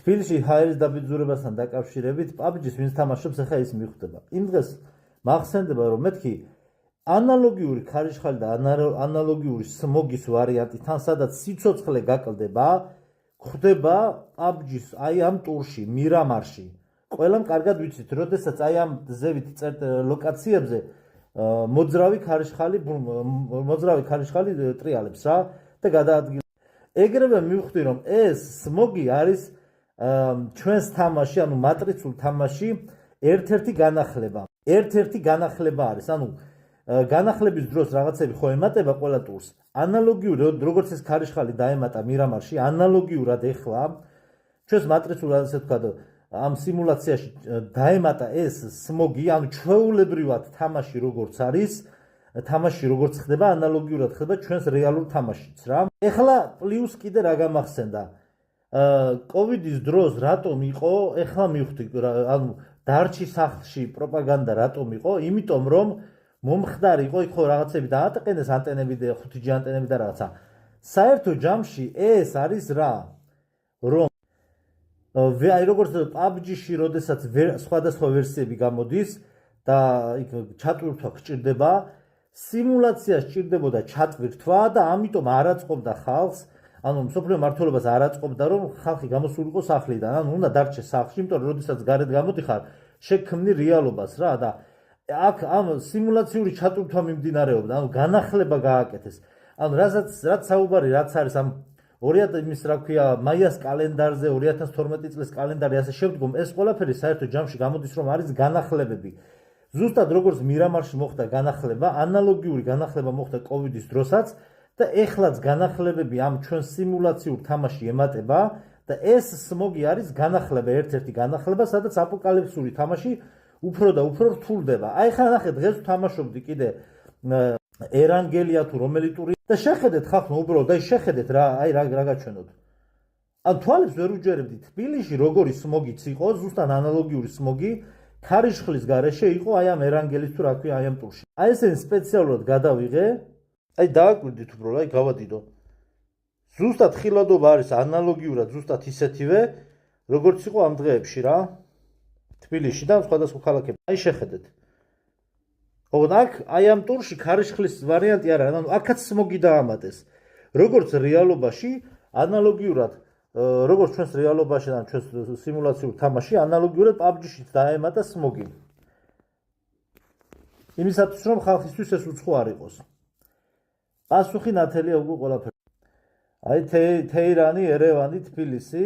თბილისში ჰაერის დაბინძურებასთან დაკავშირებით PUBG-ს ვინც თამაშობს, ახლა ის მიხვდება. იმ დღეს მახსენდება, რომ მეთქი ანალოგიური ქარიშხალი და ანალოგიური სმოგის ვარიანტი თან, სადაც სიცოცხლე გაკლდება, ხდება PUBG-ს აი ამ ტურში, მირამარში. ყველამ კარგად ვიცით, როდესაც აი ამ ზევით წერთ ლოკაციებზე მოძრავი ქარიშხალი ტრიალებს რა და გადაადგილებს. ეგრევე მივხვდი, რომ ეს სმოგი არის ჩვენს თამაში, ანუ მატრიცულ თამაში ერთ-ერთი განახლება არის. ანუ განახლების დროს რაღაცები ხო ემატება ყველა ტურს. ანალოგიური, როგორც ეს ქარიშხალი დაემატა მირამარში, ანალოგიურად ეხლა ჩვენს მატრიცულ, ასე ვთქვათ, ამ სიმულაციაში დაემატა ეს სმოგი, ანუ ჩვეულებრივად თამაში როგორც არის, თამაში როგორც ხდება, ანალოგიურად ხდება ჩვენს რეალურ თამაშიც რა. ეხლა პლუს კიდე რა გამახსენდა. კოვიდის დროს რატომ იყო, ეხლა მივხვდი, ანუ დარჩი სახლში პროპაგანდა რატომ იყო, იმიტომ რომ მომხდარი იყო, იქ ხო რაღაცები დაატყენეს ანტენები და 5G ანტენები და რაღაცა. საერთო ჯამში ეს არის რა, რომ აი როგორც PUBG-ში, როდესაც სხვადასხვა ვერსიები გამოდის და იქ ჩატვირთვა გჭირდება, სიმულაცია სჭირდებოდა ჩატვირთვა და ამიტომ არ აწყობდა ხალხს, ანუ მსოფლიო მმართველობას არ აწყობდა, რომ ხალხი გამოსულიყო სახლიდან, ანუ უნდა დარჩეს სახლში, იმიტომ რომ როდესაც გარეთ გამოდიხარ, შექმნი რეალობას რა და აქ ამ სიმულაციური ჩატვირთვა მიმდინარეობდა, ანუ განახლება გააკეთეს. ანუ რაც საუბარი, რაც არის ამ 2000 რა ქვია, მაიას კალენდარზე, 2012 წლის კალენდარი, ასე შემდგომ, ეს ყველაფერი საერთო ჯამში გამოდის, რომ არის განახლებები. ზუსტად როგორც მირამარში მოხდა განახლება, ანალოგიური განახლება მოხდა კოვიდის დროსაც და ეხლაც განახლებები ამ ჩვენ სიმულაციურ თამაში ემატება და ეს სმოგი არის განახლება, ერთ-ერთი განახლება, სადაც აპოკალიფსური თამაში უფრო და უფრო რთულდება. აი ხა ნახე, დღეს ვთამაშობდი კიდე ერანგელია თუ რომელი ტური და შეხედეთ ხალხო, უბრალოდ აი შეხედეთ რა, აი რა გაჩვენოთ. ან თვალებს ვერ უჯერებდით, თბილისში როგორი სმოგიც იყო, ზუსტად ანალოგიური სმოგი ქარიშხლის გარეშე იყო აი ამ ერანგელის თუ რა ქვია აი ამ ტურში. აი ესენი სპეციალურად გადავიღე, აი დააკვირდით უბრალოდ, აი გავადიდო. ზუსტად ხილადობა არის ანალოგიურად, ზუსტად ისეთივე, როგორც იყო ამ დღეებში რა. თბილისში და სხვადასხვა ქალაქებში. აი შეხედეთ. ოღონდ აქ აი ამ ტურში ქარიშხლის ვარიანტი არ არის, ანუ აქაც სმოგი დაამატეს. როგორც რეალობაში, ანალოგიურად, როგორც ჩვენს რეალობაში და ჩვენს სიმულაციურ თამაში, ანალოგიურად PUBG-შიც დაემატა სმოგი. იმისათვის, რომ ხალხისთვის ეს უცხო არ იყოს. პასუხი ნათელია უკვე ყველაფერს. აი თეირანი, ერევანი, თბილისი